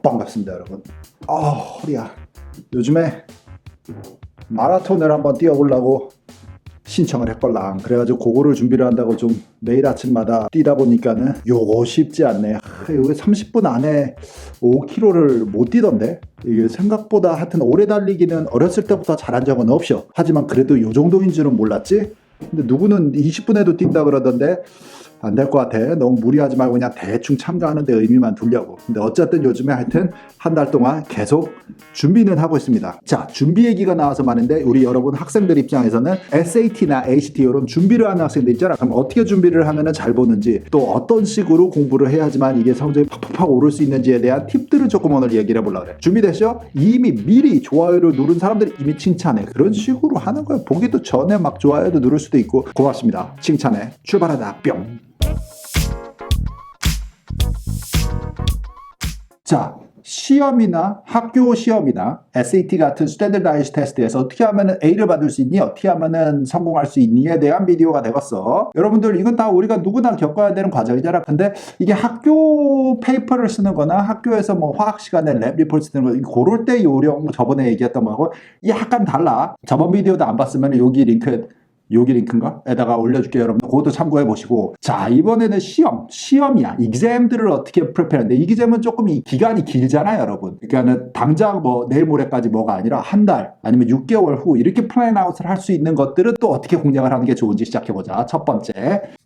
반갑습니다, 여러분. 허리야. 요즘에 마라톤을 한번 뛰어보려고 신청을 했걸랑. 그래가지고 그거를 준비를 한다고 좀 매일 아침마다 뛰다 보니까는 요거 쉽지 않네. 요게 30분 안에 5km를 못 뛰던데? 이게 생각보다 하여튼 오래 달리기는 어렸을 때부터 잘한 적은 없어. 하지만 그래도 요 정도인 줄은 몰랐지? 근데 누구는 20분에도 뛴다 그러던데 안 될 것 같아. 너무 무리하지 말고 그냥 대충 참가하는 데 의미만 두려고. 근데 어쨌든 요즘에 하여튼 한 달 동안 계속 준비는 하고 있습니다. 자, 준비 얘기가 나와서 말인데 우리 여러분 학생들 입장에서는 SAT나 ACT 이런 준비를 하는 학생들 있잖아. 그럼 어떻게 준비를 하면 잘 보는지, 또 어떤 식으로 공부를 해야지만 이게 성적이 팍팍팍 오를 수 있는지에 대한 팁들을 조금 오늘 얘기를 해보려고 그래. 준비됐죠? 이미 미리 좋아요를 누른 사람들이 이미 칭찬해. 그런 식으로 하는 거야. 보기도 전에 막 좋아요도 누를 수도 있고. 고맙습니다. 칭찬해. 출발하다 뿅. 자, 시험이나 학교 시험이나 SAT 같은 스탠더다이즈 테스트에서 어떻게 하면 A를 받을 수 있니? 어떻게 하면 성공할 수 있니에 대한 비디오가 되겠어. 여러분들 이건 다 우리가 누구나 겪어야 되는 과정이잖아. 근데 이게 학교 페이퍼를 쓰는 거나 학교에서 뭐 화학 시간에 랩 리포트 쓰는 거, 그럴 때 요령 저번에 얘기했던 거하고 약간 달라. 저번 비디오도 안 봤으면 여기 링크인가? 에다가 올려줄게요, 여러분. 그것도 참고해 보시고. 자, 이번에는 시험이야. exam들을 어떻게 프리페어하는데, exam은 조금 이 기간이 길잖아요, 여러분. 그러니까는 당장 뭐 내일 모레까지 뭐가 아니라 한 달 아니면 6개월 후 이렇게 플랜아웃을 할 수 있는 것들은 또 어떻게 공략을 하는 게 좋은지 시작해 보자. 첫 번째.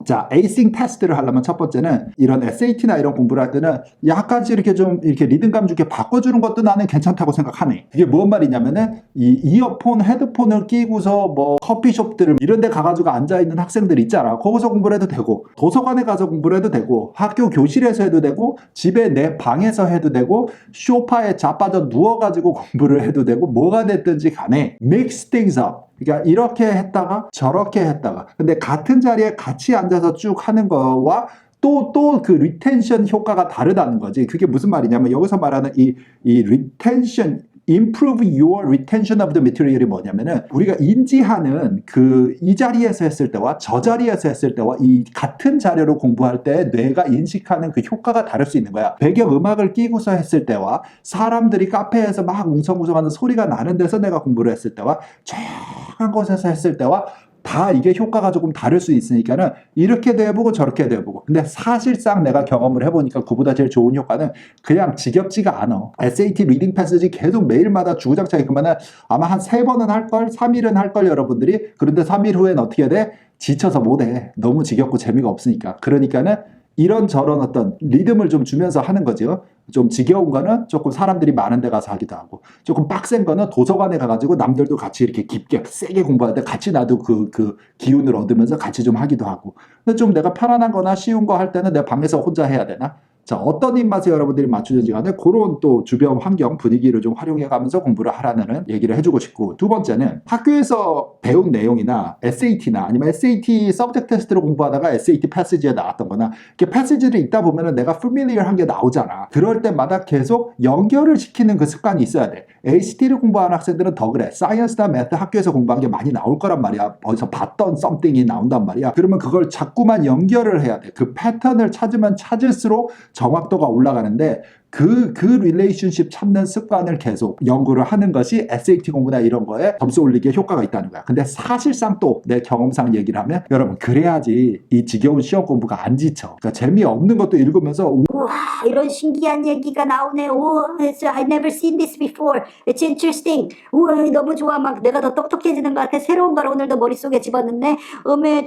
자, 에이싱 테스트를 하려면 첫 번째는 이런 SAT나 이런 공부를 할 때는 약간씩 이렇게 좀 이렇게 리듬감 좋게 바꿔주는 것도 나는 괜찮다고 생각하네. 이게 무슨 말이냐면은 이 이어폰, 헤드폰을 끼고서 뭐 커피숍들을 이런 데 가가지고 앉아있는 학생들 있잖아. 거기서 공부를 해도 되고, 도서관에 가서 공부를 해도 되고, 학교 교실에서 해도 되고, 집에 내 방에서 해도 되고, 소파에 자빠져 누워가지고 공부를 해도 되고, 뭐가 됐든지 간에 mix things up. 그러니까 이렇게 했다가 저렇게 했다가, 근데 같은 자리에 같이 앉아서 쭉 하는 거와 또 그 리텐션 효과가 다르다는 거지. 그게 무슨 말이냐면 여기서 말하는 이 리텐션, improve your retention of the material이 뭐냐면은 우리가 인지하는 그 이 자리에서 했을 때와 저 자리에서 했을 때와 이 같은 자료로 공부할 때 뇌가 인식하는 그 효과가 다를 수 있는 거야. 배경 음악을 끼고서 했을 때와 사람들이 카페에서 막 웅성웅성하는 소리가 나는 데서 내가 공부를 했을 때와 조용한 곳에서 했을 때와 다 이게 효과가 조금 다를 수 있으니까는 이렇게도 해보고 저렇게도 해보고. 근데 사실상 내가 경험을 해보니까 그보다 제일 좋은 효과는 그냥 지겹지가 않아. SAT 리딩 패스지 계속 매일마다 주구장창 그러면은 아마 한 3번은 할걸, 3일은 할걸 여러분들이. 그런데 3일 후엔 어떻게 돼? 지쳐서 못해. 너무 지겹고 재미가 없으니까. 그러니까는 이런저런 어떤 리듬을 좀 주면서 하는 거죠. 좀 지겨운 거는 조금 사람들이 많은 데 가서 하기도 하고, 조금 빡센 거는 도서관에 가가지고 남들도 같이 이렇게 깊게 세게 공부할 때 같이 나도 그 기운을 얻으면서 같이 좀 하기도 하고. 근데 좀 내가 편안한 거나 쉬운 거 할 때는 내 방에서 혼자 해야 되나? 자, 어떤 입맛에 여러분들이 맞추는지 간에 그런 또 주변 환경 분위기를 좀 활용해 가면서 공부를 하라는 얘기를 해주고 싶고, 두 번째는 학교에서 배운 내용이나 SAT나 아니면 SAT 서브젝트 테스트를 공부하다가 SAT 패시지에 나왔던 거나 이렇게 패시지를 읽다 보면은 내가 familiar한 게 나오잖아. 그럴 때마다 계속 연결을 시키는 그 습관이 있어야 돼. ACT를 공부하는 학생들은 더 그래. 사이언스나 매트 학교에서 공부한 게 많이 나올 거란 말이야. 어디서 봤던 something이 나온단 말이야. 그러면 그걸 자꾸만 연결을 해야 돼. 그 패턴을 찾으면 찾을수록 정확도가 올라가는데 그 릴레이션십 찾는 습관을 계속 연구를 하는 것이 SAT 공부나 이런 거에 점수 올리기에 효과가 있다는 거야. 근데 사실상 또 내 경험상 얘기를 하면 여러분 그래야지 이 지겨운 시험 공부가 안 지쳐. 그러니까 재미없는 것도 읽으면서 우와, 이런 신기한 얘기가 나오네. 우와, I never seen this before. It's interesting. 우와, 너무 좋아. 막 내가 더 똑똑해지는 것 같아. 새로운 걸 오늘도 머릿속에 집어넣네.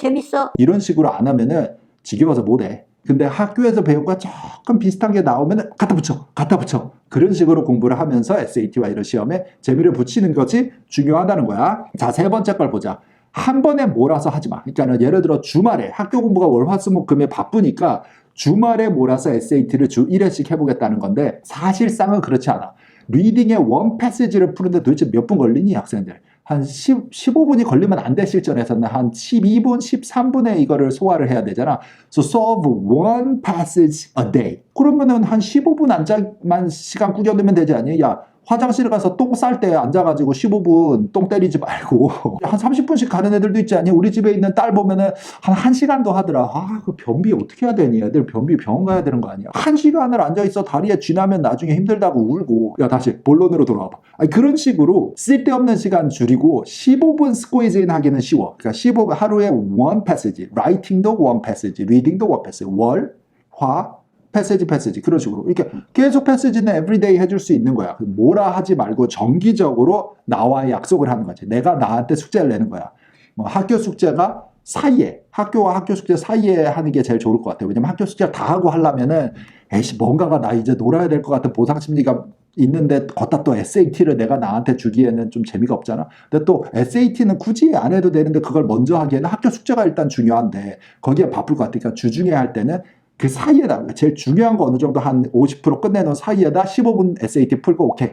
재밌어. 이런 식으로 안 하면은 지겨워서 못해. 근데 학교에서 배운 거 조금 비슷한 게 나오면 갖다 붙여. 그런 식으로 공부를 하면서 SAT와 이런 시험에 재미를 붙이는 것이 중요하다는 거야. 자, 세 번째 걸 보자. 한 번에 몰아서 하지 마. 그러니까 예를 들어 주말에 학교 공부가 월화수목금에 바쁘니까 주말에 몰아서 SAT를 주 1회씩 해보겠다는 건데 사실상은 그렇지 않아. 리딩의 원 패시지를 푸는데 도대체 몇 분 걸리니 학생들? 한 15분이 걸리면 안 돼. 실전에서는 한 12분, 13분에 이거를 소화를 해야 되잖아. So solve one passage a day. 그러면은 한 15분 안짝만 시간 꾸겨두면 되지 않니? 야, 화장실 가서 똥 쌀 때 앉아가지고 15분 똥 때리지 말고 한 30분씩 가는 애들도 있지 않니? 우리 집에 있는 딸 보면은 한 1시간도 하더라. 아, 그 변비 어떻게 해야 되니? 애들 변비 병원 가야 되는 거 아니야? 1시간을 앉아있어 다리에 쥐나면 나중에 힘들다고 울고. 야, 다시 본론으로 돌아와봐. 아니, 그런 식으로 쓸데없는 시간 줄이고 15분 스코이즈인 하기는 쉬워. 그러니까 15분 하루에 one passage, writing도 one passage, reading도 one passage, 월, 화, 패시지 그런 식으로 이렇게 계속 패시지는 everyday 해줄 수 있는 거야. 뭐라 하지 말고 정기적으로 나와의 약속을 하는 거지. 내가 나한테 숙제를 내는 거야. 뭐 학교 숙제가 사이에, 학교와 학교 숙제 사이에 하는 게 제일 좋을 것 같아요. 왜냐면 학교 숙제를 다 하고 하려면은 에이씨 뭔가가 나 이제 놀아야 될 것 같은 보상 심리가 있는데 걷다 또 SAT를 내가 나한테 주기에는 좀 재미가 없잖아. 근데 또 SAT는 굳이 안 해도 되는데 그걸 먼저 하기에는 학교 숙제가 일단 중요한데 거기에 바쁠 것 같으니까 주중에 할 때는 그 사이에다 제일 중요한 거 어느 정도 한 50% 끝내놓은 사이에다 15분 SAT 풀고 오케이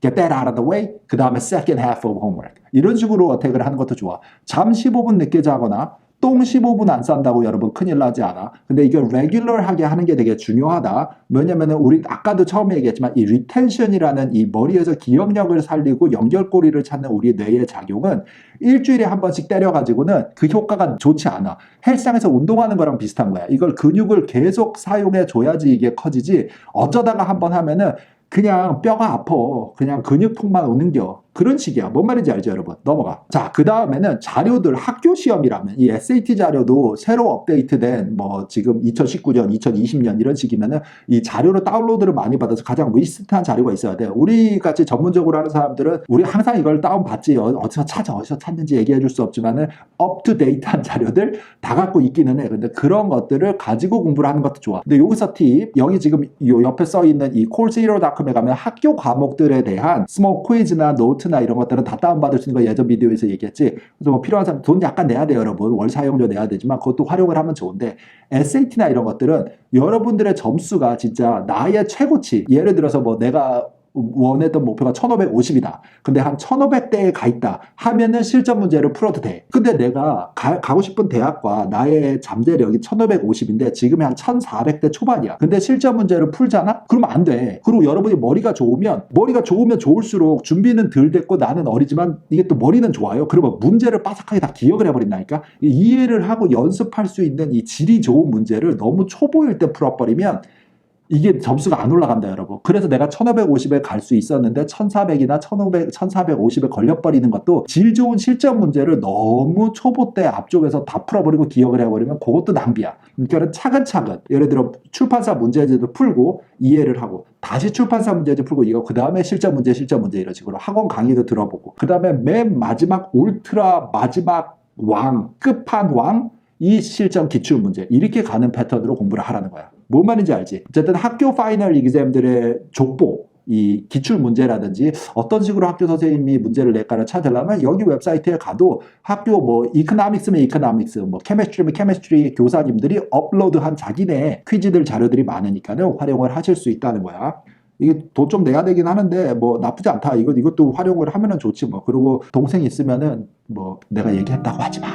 get that out of the way 그 다음에 second half of homework 이런 식으로 어택을 하는 것도 좋아. 잠 15분 늦게 자거나 똥 15분 안 싼다고 여러분 큰일 나지 않아. 근데 이게 레귤러하게 하는 게 되게 중요하다. 왜냐면은 우리 아까도 처음에 얘기했지만 이 리텐션이라는 이 머리에서 기억력을 살리고 연결고리를 찾는 우리 뇌의 작용은 일주일에 한 번씩 때려가지고는 그 효과가 좋지 않아. 헬스장에서 운동하는 거랑 비슷한 거야. 이걸 근육을 계속 사용해 줘야지 이게 커지지. 어쩌다가 한 번 하면은 그냥 뼈가 아파. 그냥 근육통만 오는겨. 그런 식이야. 뭔 말인지 알죠, 여러분? 넘어가. 자, 그 다음에는 자료들 학교 시험이라면 이 SAT 자료도 새로 업데이트된 뭐 지금 2019년, 2020년 이런 식이면은 이 자료를 다운로드를 많이 받아서 가장 리스트한 자료가 있어야 돼요. 우리 같이 전문적으로 하는 사람들은 우리 항상 이걸 다운받지. 어디서 찾는지 얘기해 줄 수 없지만은 업투데이트한 자료들 다 갖고 있기는 해. 근데 그런 것들을 가지고 공부를 하는 것도 좋아. 근데 여기서 팁, 여기 지금 요 옆에 써 있는 이 course0.com에 가면 학교 과목들에 대한 스몰 퀴즈나 노트 나 이런 것들은 다 다운받을 수 있는 거 예전 비디오에서 얘기했지. 그래서 뭐 필요한 사람 돈 약간 내야 돼요, 여러분. 월 사용료 내야 되지만 그것도 활용을 하면 좋은데 SAT나 이런 것들은 여러분들의 점수가 진짜 나의 최고치. 예를 들어서 뭐 내가 원했던 목표가 1550이다. 근데 한 1500대에 가 있다 하면은 실전 문제를 풀어도 돼. 근데 내가 가고 싶은 대학과 나의 잠재력이 1550인데 지금이 한 1400대 초반이야. 근데 실전 문제를 풀잖아? 그러면 안 돼. 그리고 여러분이 머리가 좋으면 좋을수록 준비는 덜 됐고 나는 어리지만 이게 또 머리는 좋아요. 그러면 문제를 빠삭하게 다 기억을 해버린다니까? 이해를 하고 연습할 수 있는 이 질이 좋은 문제를 너무 초보일 때 풀어버리면 이게 점수가 안 올라간다, 여러분. 그래서 내가 1550에 갈 수 있었는데 1400이나 1450에 걸려버리는 것도 질 좋은 실전 문제를 너무 초보 때 앞쪽에서 다 풀어버리고 기억을 해버리면 그것도 낭비야. 그러니까 차근차근 예를 들어 출판사 문제제도 풀고 이해를 하고 다시 출판사 문제제 풀고 이거 그 다음에 실전 문제 이런 식으로 학원 강의도 들어보고 그 다음에 맨 마지막 울트라 마지막 끝판왕 이 실전 기출 문제 이렇게 가는 패턴으로 공부를 하라는 거야. 뭔 말인지 알지? 어쨌든 학교 파이널 익셈들의 족보 이 기출 문제라든지 어떤 식으로 학교 선생님이 문제를 낼까를 찾으려면 여기 웹사이트에 가도 학교 뭐 이코노믹스면 이코노믹스 뭐 케미스트리면 케미스트리 교사님들이 업로드한 자기네 퀴즈들 자료들이 많으니까는 활용을 하실 수 있다는 거야. 이게 돈 좀 내야 되긴 하는데 뭐 나쁘지 않다. 이것도 활용을 하면은 좋지 뭐. 그리고 동생 있으면은 뭐 내가 얘기했다고 하지 마.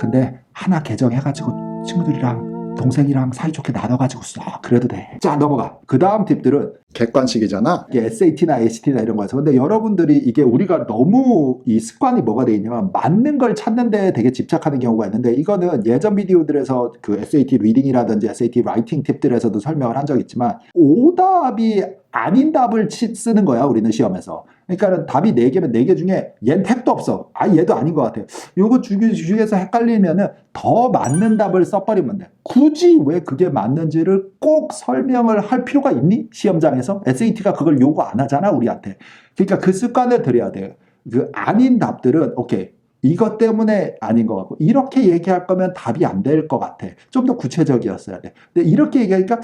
근데 하나 계정해가지고 친구들이랑 동생이랑 사이좋게 나눠가지고 써. 그래도 돼. 자, 넘어가. 그 다음 팁들은 객관식이잖아. 이게 SAT나 ACT나 이런 거에서. 근데 여러분들이 이게 우리가 너무 이 습관이 뭐가 돼 있냐면 맞는 걸 찾는 데 되게 집착하는 경우가 있는데 이거는 예전 비디오들에서 그 SAT 리딩이라든지 SAT 라이팅 팁들에서도 설명을 한 적 있지만 오답이 아닌 답을 쓰는 거야, 우리는 시험에서. 그러니까 답이 4개면 4개 중에 얘는 택도 없어. 얘도 아닌 것 같아. 요거 중에서 헷갈리면은 더 맞는 답을 써버리면 돼. 굳이 왜 그게 맞는지를 꼭 설명을 할 필요가 있니? 시험장에서? SAT가 그걸 요구 안 하잖아, 우리한테. 그러니까 그 습관을 들여야 돼. 그 아닌 답들은, 오케이. 이것 때문에 아닌 것 같고, 이렇게 얘기할 거면 답이 안 될 것 같아. 좀 더 구체적이었어야 돼. 근데 이렇게 얘기하니까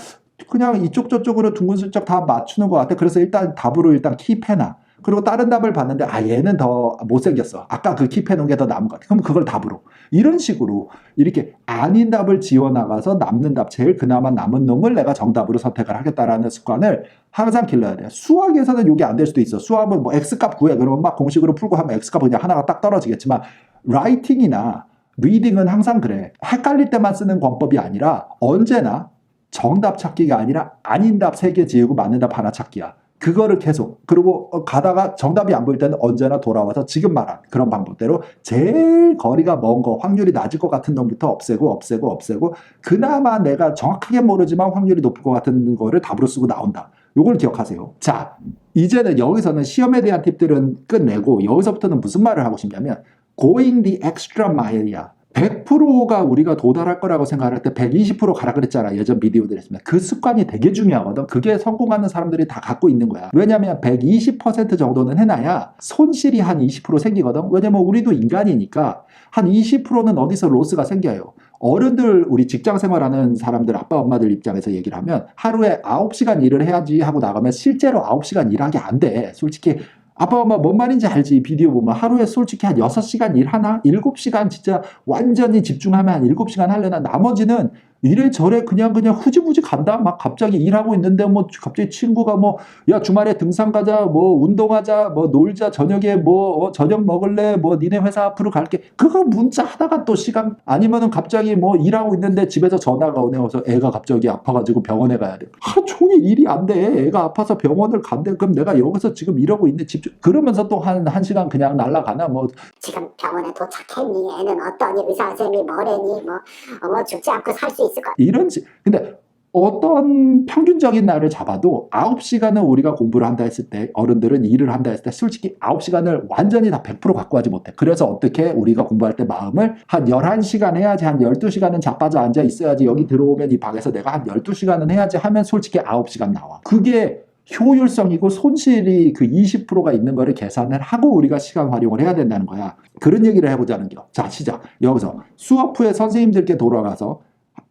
그냥 이쪽 저쪽으로 둥근슬쩍 다 맞추는 것 같아. 그래서 일단 답으로 킵해놔. 그리고 다른 답을 봤는데 얘는 더 못생겼어. 아까 그 킵해놓은 게 더 나은 것 같아. 그럼 그걸 답으로. 이런 식으로 이렇게 아닌 답을 지워나가서 남는 답 제일 그나마 남은 놈을 내가 정답으로 선택을 하겠다라는 습관을 항상 길러야 돼. 수학에서는 이게 안 될 수도 있어. 수학은 뭐 X값 구해. 그러면 막 공식으로 풀고 하면 X값 그냥 하나가 딱 떨어지겠지만 라이팅이나 리딩은 항상 그래. 헷갈릴 때만 쓰는 권법이 아니라 언제나 정답 찾기가 아니라 아닌 답 3개 지우고 맞는 답 하나 찾기야. 그거를 계속 그리고 가다가 정답이 안 보일 때는 언제나 돌아와서 지금 말한 그런 방법대로 제일 거리가 먼 거 확률이 낮을 것 같은 놈부터 없애고 그나마 내가 정확하게 모르지만 확률이 높을 것 같은 거를 답으로 쓰고 나온다. 요걸 기억하세요. 자, 이제는 여기서는 시험에 대한 팁들은 끝내고 여기서부터는 무슨 말을 하고 싶냐면 going the extra mile이야. 100%가 우리가 도달할 거라고 생각할 때 120% 가라 그랬잖아. 예전 비디오들 했으면. 그 습관이 되게 중요하거든. 그게 성공하는 사람들이 다 갖고 있는 거야. 왜냐면 120% 정도는 해놔야 손실이 한 20% 생기거든. 왜냐면 우리도 인간이니까 한 20%는 어디서 로스가 생겨요. 어른들, 우리 직장 생활하는 사람들, 아빠, 엄마들 입장에서 얘기를 하면 하루에 9시간 일을 해야지 하고 나가면 실제로 9시간 일하기 안 돼. 솔직히 아빠 엄마 뭔 말인지 알지? 비디오 보면 하루에 솔직히 한 6시간 일하나? 7시간 진짜 완전히 집중하면 한 7시간 하려나? 나머지는 이래저래 그냥 후지부지 간다? 막 갑자기 일하고 있는데 뭐 갑자기 친구가 뭐 야 주말에 등산 가자, 뭐 운동하자, 뭐 놀자, 저녁에 뭐 저녁 먹을래, 뭐 니네 회사 앞으로 갈게. 그거 문자 하다가 또 시간 아니면은 갑자기 뭐 일하고 있는데 집에서 전화가 오네. 그래서 애가 갑자기 아파가지고 병원에 가야 돼. 하루 종일 일이 안 돼. 애가 아파서 병원을 간대. 그럼 내가 여기서 지금 이러고 있는데 집중. 그러면서 또 한 시간 그냥 날라가나 뭐. 지금 병원에 도착했니? 애는 어떠니? 의사 선생님이 뭐래니? 뭐 죽지 않고 살 수 있을 것 이런 근데 어떤 평균적인 날을 잡아도 9시간을 우리가 공부를 한다 했을 때 어른들은 일을 한다 했을 때 솔직히 9시간을 완전히 다 100% 갖고 하지 못해. 그래서 어떻게 우리가 공부할 때 마음을 한 11시간 해야지, 한 12시간은 자빠져 앉아 있어야지, 여기 들어오면 이 방에서 내가 한 12시간은 해야지 하면 솔직히 9시간 나와. 그게 효율성이고 손실이 그 20%가 있는 거를 계산을 하고 우리가 시간 활용을 해야 된다는 거야. 그런 얘기를 해보자는 겨. 자, 시작. 여기서 수업 후에 선생님들께 돌아가서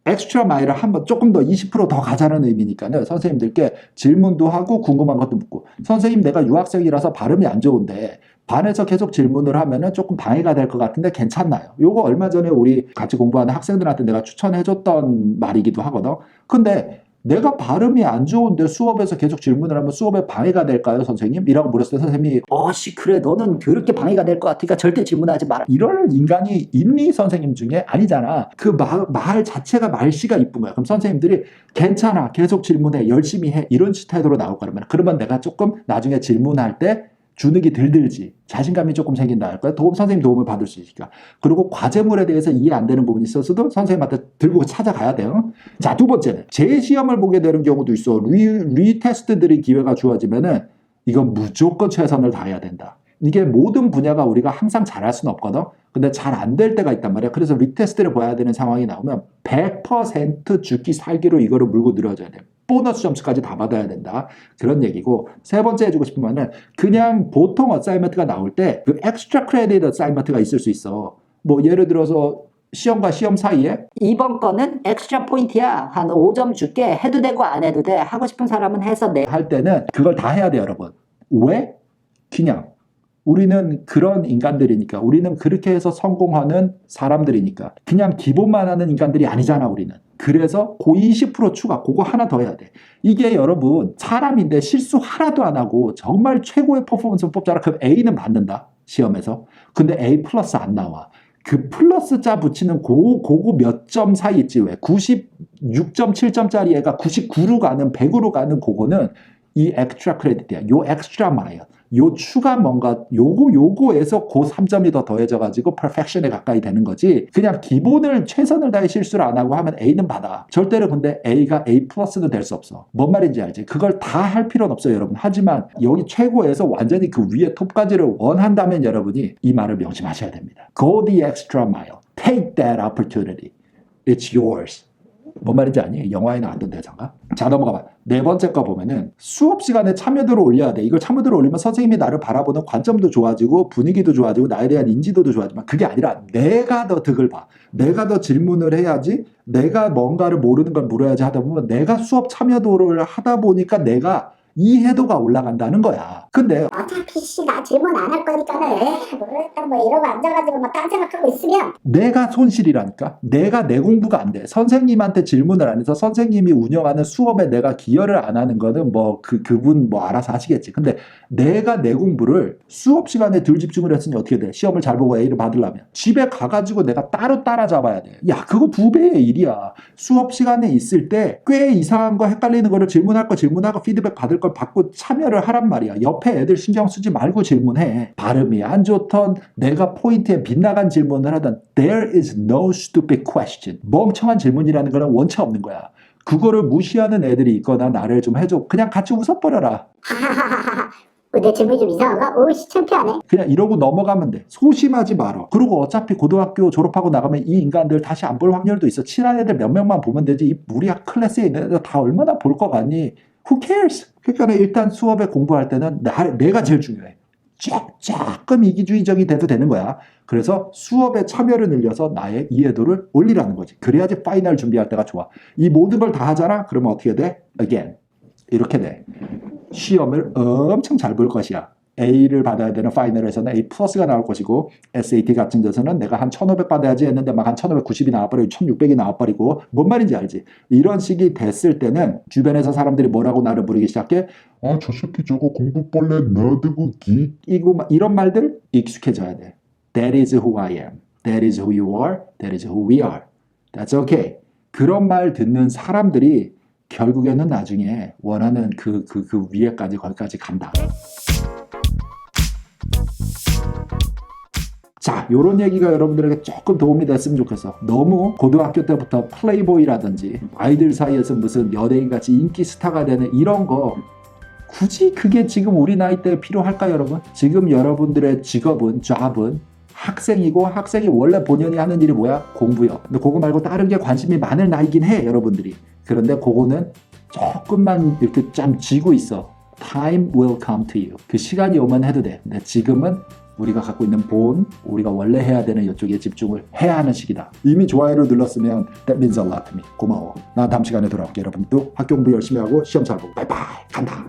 엑스트라 마일을 한번 조금 더 20% 더 가자는 의미니까는 선생님들께 질문도 하고 궁금한 것도 묻고, 선생님 내가 유학생이라서 발음이 안 좋은데 반에서 계속 질문을 하면은 조금 방해가 될 것 같은데 괜찮나요? 요거 얼마 전에 우리 같이 공부하는 학생들한테 내가 추천해줬던 말이기도 하거든. 근데 내가 발음이 안 좋은데 수업에서 계속 질문을 하면 수업에 방해가 될까요, 선생님? 이라고 물었을 때 선생님이 그래 너는 그렇게 방해가 될 것 같으니까 절대 질문하지 마라. 이럴 인간이 있니? 선생님 중에 아니잖아. 그 말 자체가 말씨가 이쁜 거야. 그럼 선생님들이 괜찮아, 계속 질문해, 열심히 해, 이런 태도로 나올 거라면, 그러면 내가 조금 나중에 질문할 때 주눅이 들지, 자신감이 조금 생긴다 할 거야. 선생님 도움을 받을 수 있으니까. 그리고 과제물에 대해서 이해 안 되는 부분이 있었어도 선생님한테 들고 찾아가야 돼요. 자, 두 번째는 재시험을 보게 되는 경우도 있어. 리테스트들이 기회가 주어지면은 이건 무조건 최선을 다해야 된다. 이게 모든 분야가 우리가 항상 잘할 수는 없거든. 근데 잘 안 될 때가 있단 말이야. 그래서 리테스트를 봐야 되는 상황이 나오면 100% 죽기 살기로 이거를 물고 늘어져야 돼. 보너스 점수까지 다 받아야 된다. 그런 얘기고, 세 번째 해주고 싶은 말은 그냥 보통 어사이먼트가 나올 때 그 엑스트라 크레딧 어사이먼트가 있을 수 있어. 뭐 예를 들어서 시험과 시험 사이에 이번 거는 엑스트라 포인트야. 한 5점 줄게. 해도 되고 안 해도 돼. 하고 싶은 사람은 해서 내. 할 때는 그걸 다 해야 돼, 여러분. 왜? 그냥 우리는 그런 인간들이니까, 우리는 그렇게 해서 성공하는 사람들이니까, 그냥 기본만 하는 인간들이 아니잖아, 우리는. 그래서 그 20% 추가, 그거 하나 더 해야 돼. 이게 여러분 사람인데 실수 하나도 안 하고 정말 최고의 퍼포먼스를 뽑잖아. 그럼 A는 받는다, 시험에서. 근데 A 플러스 안 나와. 그 플러스 자 붙이는 그거 몇 점 사이 있지. 왜 96.7점짜리 애가 99로 가는, 100으로 가는 그거는 이 엑스트라 크레딧이야. 요 엑스트라 마일, 요 추가 뭔가 요거에서 그 3점이 더 더해져가지고 퍼펙션에 가까이 되는 거지. 그냥 기본을 최선을 다해 실수를 안 하고 하면 A는 받아. 절대로. 근데 A가 A 플러스는 될 수 없어. 뭔 말인지 알지? 그걸 다 할 필요는 없어요, 여러분. 하지만 여기 최고에서 완전히 그 위에 톱까지를 원한다면 여러분이 이 말을 명심하셔야 됩니다. Go the extra mile. Take that opportunity. It's yours. 뭔 말인지 아니? 영화에 나왔던 대사가. 자, 넘어가 봐. 네 번째 거 보면은 수업 시간에 참여도를 올려야 돼. 이걸 참여도를 올리면 선생님이 나를 바라보는 관점도 좋아지고 분위기도 좋아지고 나에 대한 인지도도 좋아지만, 그게 아니라 내가 더 득을 봐. 내가 더 질문을 해야지, 내가 뭔가를 모르는 걸 물어야지 하다 보면 내가 수업 참여도를 하다 보니까 내가 이해도가 올라간다는 거야. 근데 어차피 나 질문 안 할 거니까는 모르겠다 뭐 이러고 앉아가지고 막 딴 생각하고 있으면 내가 손실이라니까. 내가 내 공부가 안 돼. 선생님한테 질문을 안 해서 선생님이 운영하는 수업에 내가 기여를 안 하는 거는 뭐 그분 뭐 알아서 하시겠지. 근데 내가 내 공부를 수업 시간에 덜 집중을 했으니 어떻게 돼? 시험을 잘 보고 A를 받으려면 집에 가가지고 내가 따로 따라잡아야 돼. 야, 그거 2배의 일이야. 수업 시간에 있을 때 꽤 이상한 거 헷갈리는 거를 질문할 거 질문하고 피드백 받을 걸 받고 참여를 하란 말이야. 옆에 애들 신경 쓰지 말고 질문해. 발음이 안 좋던 내가 포인트에 빗나간 질문을 하던 There is no stupid question. 멍청한 질문이라는 거는 원체 없는 거야. 그거를 무시하는 애들이 있거나 나를 좀 해줘. 그냥 같이 웃어버려라. 하하하하하 내 질문이 좀 이상한가? 오이씨 창피하네. 그냥 이러고 넘어가면 돼. 소심하지 말어. 그리고 어차피 고등학교 졸업하고 나가면 이 인간들 다시 안 볼 확률도 있어. 친한 애들 몇 명만 보면 되지. 이 무리학 클래스에 있는 애들 다 얼마나 볼 거 같니? Who cares? 그러니까 일단 수업에 공부할 때는 내가 제일 중요해. 조금 이기주의적이 돼도 되는 거야. 그래서 수업에 참여를 늘려서 나의 이해도를 올리라는 거지. 그래야지 파이널 준비할 때가 좋아. 이 모든 걸 다 하잖아? 그러면 어떻게 돼? Again. 이렇게 돼. 시험을 엄청 잘 볼 것이야. A를 받아야 되는 파이널에서는 A 플러스가 나올 것이고 SAT 같은 데서는 내가 한 1500 받아야지 했는데 막 한 1590이 나와버리고 1600이 나와버리고 뭔 말인지 알지? 이런 식이 됐을 때는 주변에서 사람들이 뭐라고 나를 부르기 시작해? 아, 저 새끼 저거 공부벌레 너드국기. 이런 말들 익숙해져야 돼. That is who I am. That is who you are. That is who we are. That's okay. 그런 말 듣는 사람들이 결국에는 나중에 원하는 그 위에까지 거기까지 간다. 자, 요런 얘기가 여러분들에게 조금 도움이 됐으면 좋겠어. 너무 고등학교 때부터 플레이보이라든지 아이들 사이에서 무슨 연예인같이 인기 스타가 되는 이런 거 굳이 그게 지금 우리 나이 때 필요할까 여러분? 지금 여러분들의 직업은 잡은 학생이고 학생이 원래 본연이 하는 일이 뭐야? 공부요. 근데 그거 말고 다른 게 관심이 많을 나이긴 해 여러분들이. 그런데 그거는 조금만 이렇게 좀 쥐고 있어. Time will come to you. 그 시간이 오면 해도 돼. 근데 지금은 우리가 갖고 있는 본, 우리가 원래 해야 되는 이쪽에 집중을 해야 하는 시기다. 이미 좋아요를 눌렀으면 that means a lot to me. 고마워. 나 다음 시간에 돌아올게. 여러분도 학교 공부 열심히 하고 시험 잘 보고 바이바이 간다.